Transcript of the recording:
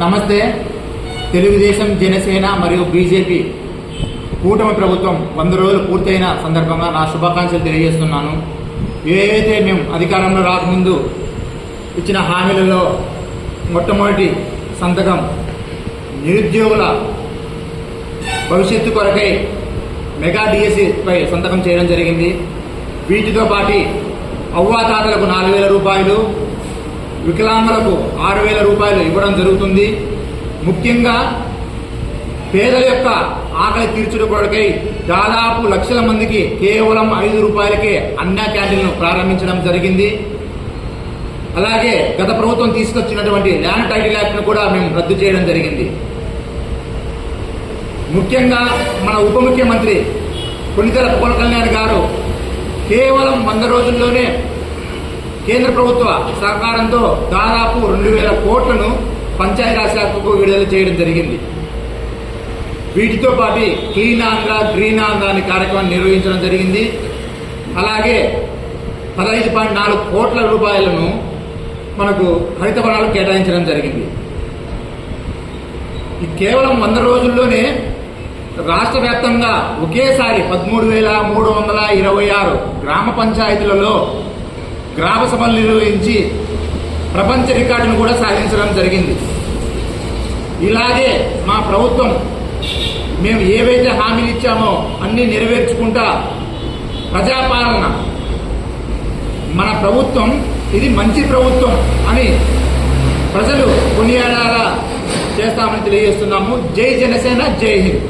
నమస్తే. తెలుగుదేశం, జనసేన మరియు బీజేపీ కూటమి ప్రభుత్వం 100 రోజులు పూర్తయిన సందర్భంగా నా శుభాకాంక్షలు తెలియజేస్తున్నాను. ఏవైతే మేము అధికారంలో రాకముందు ఇచ్చిన హామీలలో మొట్టమొదటి సంతకం నిరుద్యోగుల భవిష్యత్తు కొరకై మెగా డిఎస్సిపై సంతకం చేయడం జరిగింది. వీటితో పాటు అవ్వాతాతలకు 4,000 రూపాయలు, వికలాంగులకు 6,000 రూపాయలు ఇవ్వడం జరుగుతుంది. ముఖ్యంగా పేదల యొక్క ఆకలి తీర్చుడు కొరకై దాదాపు లక్షల మందికి కేవలం 5 రూపాయలకే అన్న క్యాంటీన్ను ప్రారంభించడం జరిగింది. అలాగే గత ప్రభుత్వం తీసుకొచ్చినటువంటి ల్యాండ్ టైటిల్ యాక్ట్ను కూడా మేము రద్దు చేయడం జరిగింది. ముఖ్యంగా మన ఉప ముఖ్యమంత్రి కొణిదెల పవన్ కళ్యాణ్ గారు కేవలం 100 రోజుల్లోనే కేంద్ర ప్రభుత్వ సహకారంతో దాదాపు 2,000 కోట్లను పంచాయతీరాజ్ శాఖకు విడుదల చేయడం జరిగింది. వీటితో పాటు క్లీన్ ఆంధ్ర, గ్రీన్ ఆంధ్ర అనే కార్యక్రమాన్ని నిర్వహించడం జరిగింది. అలాగే 15.4 కోట్ల రూపాయలను మనకు హరిత వనాలకు కేటాయించడం జరిగింది. ఈ కేవలం 100 రోజుల్లోనే రాష్ట్ర వ్యాప్తంగా ఒకేసారి 13,326 గ్రామ పంచాయతీలలో గ్రామ సభలు నిర్వహించి ప్రపంచ రికార్డును కూడా సాధించడం జరిగింది. ఇలాగే మా ప్రభుత్వం మేము ఏవైతే హామీలు ఇచ్చామో అన్నీ నెరవేర్చుకుంటా ప్రజాపాలన మన ప్రభుత్వం ఇది మంచి ప్రభుత్వం అని ప్రజలు కొనియాడేలా చేస్తామని తెలియజేస్తున్నాము. జై జనసేన, జై హింద్.